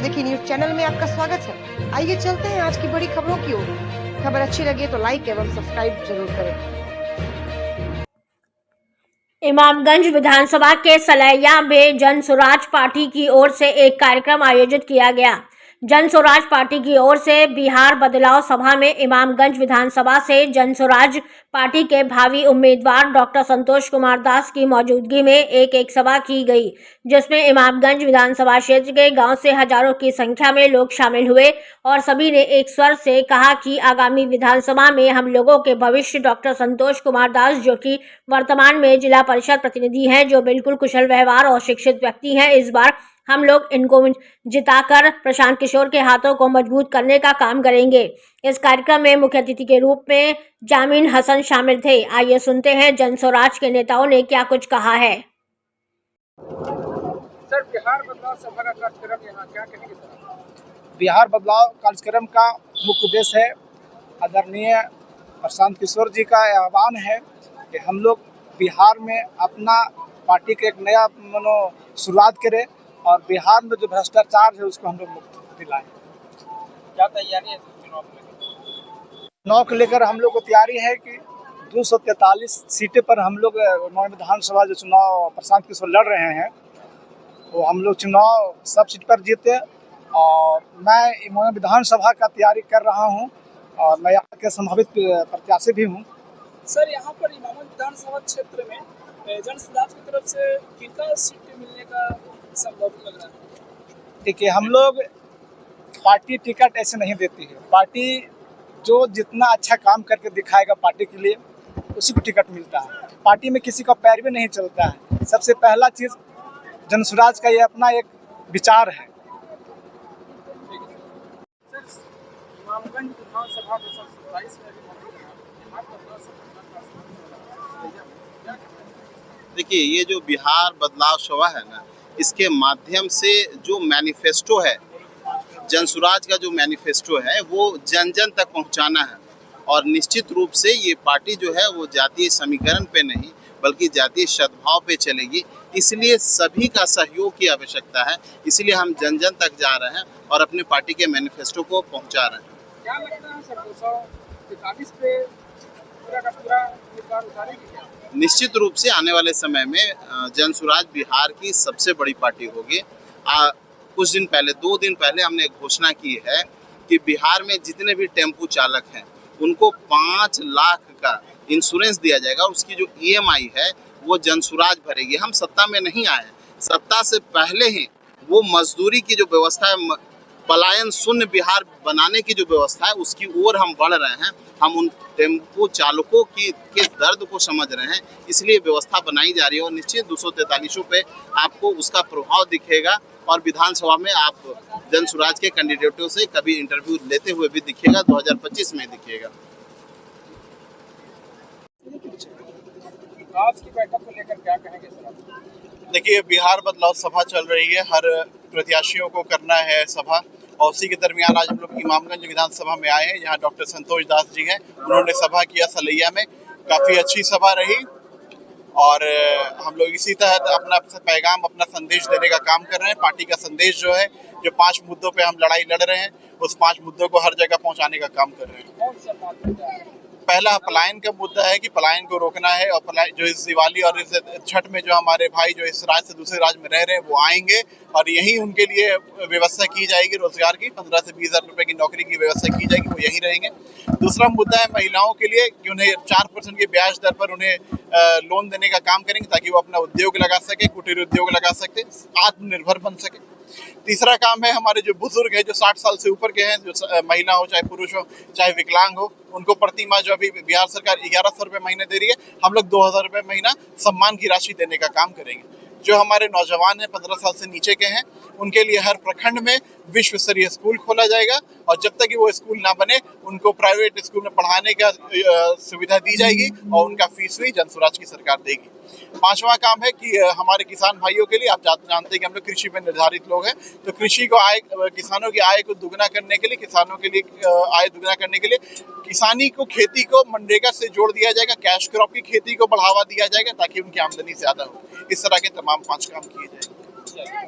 नजदीकी news channel में आपका स्वागत है। आइए चलते हैं आज की बड़ी खबरों की ओर। खबर अच्छी लगे तो लाइक एवं सब्सक्राइब जरूर करें। इमामगंज विधानसभा के सलैया में जन स्वराज पार्टी की ओर से एक कार्यक्रम आयोजित किया गया। जन स्वराज पार्टी की ओर से बिहार बदलाव सभा में इमामगंज विधानसभा से जन स्वराज पार्टी के भावी उम्मीदवार डॉक्टर संतोष कुमार दास की मौजूदगी में एक सभा की गई, जिसमें इमामगंज विधानसभा क्षेत्र के गांव से हजारों की संख्या में लोग शामिल हुए और सभी ने एक स्वर से कहा कि आगामी विधानसभा में हम लोगों के भविष्य डॉक्टर संतोष कुमार दास, जो कि वर्तमान में जिला परिषद प्रतिनिधि हैं, जो बिल्कुल कुशल व्यवहार और शिक्षित व्यक्ति हैं, इस बार हम लोग इनको जिताकर प्रशांत किशोर के हाथों को मजबूत करने का काम करेंगे। इस कार्यक्रम में मुख्य अतिथि के रूप में जामिन हसन शामिल थे। आइए सुनते हैं जन स्वराज के नेताओं ने क्या कुछ कहा है। सर, बिहार बदलाव सभा का कार्यक्रम यहाँ क्या कहेंगे सर? बिहार बदलाव कार्यक्रम का मुख्य उद्देश्य है, आदरणीय प्रशांत किशोर जी का आह्वान है कि हम लोग बिहार में अपना पार्टी के एक नया शुरुआत करें और बिहार में जो भ्रष्टाचार है उसको हम लोग मुक्त दिलाएं। क्या तैयारी है चुनाव को लेकर हम लोग को तैयारी है कि 243 सीटें पर हम लोग विधानसभा जो चुनाव प्रशांत किशोर लड़ रहे हैं वो हम लोग चुनाव सब सीट पर जीते। और मैं विधानसभा का तैयारी कर रहा हूं और मैं यहाँ के संभावित प्रत्याशी भी हूं। सर, यहाँ पर इमामगंज विधानसभा क्षेत्र में जन स्वराज की तरफ से कितना सीटें मिलने का संभव लग रहा है? देखिए, हम लोग पार्टी टिकट ऐसे नहीं देती है। पार्टी जो जितना अच्छा काम करके दिखाएगा पार्टी के लिए उसी को टिकट मिलता है। पार्टी में किसी का पैरवी नहीं चलता है। सबसे पहला चीज जन स्वराज का ये अपना एक विचार है। इमामगंज विधानसभा 2027 में देखिए, ये जो बिहार बदलाव सभा है ना, इसके माध्यम से जो मैनिफेस्टो है, जन स्वराज का जो मैनिफेस्टो है वो जन जन तक पहुंचाना है। और निश्चित रूप से ये पार्टी जो है वो जातीय समीकरण पे नहीं बल्कि जातीय सद्भाव पे चलेगी। इसलिए सभी का सहयोग की आवश्यकता है। इसलिए हम जन जन तक जा रहे हैं और अपने पार्टी के मैनिफेस्टो को पहुंचा रहे हैं। क्या लगता है सर, 243 पे पूरा का पूरा उम्मीदवार उतारेंगे क्या? निश्चित रूप से आने वाले समय में जन स्वराज बिहार की सबसे बड़ी पार्टी होगी। कुछ दिन पहले, 2 दिन पहले हमने एक घोषणा की है कि बिहार में जितने भी टेम्पू चालक हैं उनको 5 लाख का इंश्योरेंस दिया जाएगा। उसकी जो EMI है वो जन स्वराज भरेगी। हम सत्ता में नहीं आए, सत्ता से पहले ही वो मजदूरी की जो व्यवस्था है, पलायन शून्य बिहार बनाने की जो व्यवस्था है उसकी ओर हम बढ़ रहे हैं। हम उन टेम्पो चालकों के दर्द को समझ रहे हैं, इसलिए व्यवस्था बनाई जा रही है। और निश्चित 243 पे आपको उसका प्रभाव दिखेगा और विधानसभा में आप जन स्वराज के कैंडिडेटों से कभी इंटरव्यू लेते हुए भी दिखेगा, 2025 में दिखेगा। आज की बैठक को लेकर क्या कहेंगे सर? देखिए, बिहार बदलाव सभा चल रही है, हर प्रत्याशियों को करना है सभा, और उसी के दरमियान आज हम लोग इमामगंज विधानसभा में आए हैं। यहाँ डॉक्टर संतोष दास जी हैं, उन्होंने सभा किया सलैया में। काफ़ी अच्छी सभा रही और हम लोग इसी तहत अपना पैगाम, अपना संदेश देने का काम कर रहे हैं। पार्टी का संदेश जो है, जो 5 मुद्दों पे हम लड़ाई लड़ रहे हैं, उस 5 मुद्दों को हर जगह पहुँचाने का काम कर रहे हैं। कौन सा मुद्दा है? पहला पलायन का मुद्दा है कि पलायन को रोकना है और जो इस दिवाली और इस छठ में जो हमारे भाई जो इस राज्य से दूसरे राज्य में रह रहे हैं वो आएंगे और यहीं उनके लिए व्यवस्था की जाएगी रोजगार की। 15 से 20 हज़ार रुपए की नौकरी की व्यवस्था की जाएगी, वो यहीं रहेंगे। दूसरा मुद्दा है महिलाओं के लिए कि उन्हें 4% की ब्याज दर पर उन्हें लोन देने का काम करेंगे ताकि वो अपना उद्योग लगा सके, कुटीर उद्योग लगा सकते, आत्मनिर्भर बन सके। तीसरा काम है हमारे जो बुजुर्ग हैं, जो 60 साल से ऊपर के हैं, जो महिला हो चाहे पुरुष हो चाहे विकलांग हो, उनको प्रति माह जो अभी बिहार सरकार 1100 रुपये महीने दे रही है, हम लोग 2000 रुपये महीना सम्मान की राशि देने का काम करेंगे। जो हमारे नौजवान हैं 15 साल से नीचे के हैं, उनके लिए हर प्रखंड में विश्व स्तरीय स्कूल खोला जाएगा और जब तक कि वो स्कूल ना बने उनको प्राइवेट स्कूल में पढ़ाने का सुविधा दी जाएगी और उनका फीस भी जन स्वराज की सरकार देगी। 5वां काम है कि हमारे किसान भाइयों के लिए, आप जानते हैं कि हम लोग कृषि में निर्धारित लोग हैं, तो कृषि को किसानों की आय को दुगना करने के लिए, किसानों के लिए आय दुगना करने के लिए किसानी को, खेती को मनरेगा से जोड़ दिया जाएगा, कैश क्रॉप की खेती को बढ़ावा दिया जाएगा ताकि उनकी आमदनी ज्यादा हो। इस तरह के तमाम 5 काम किए जाएंगे।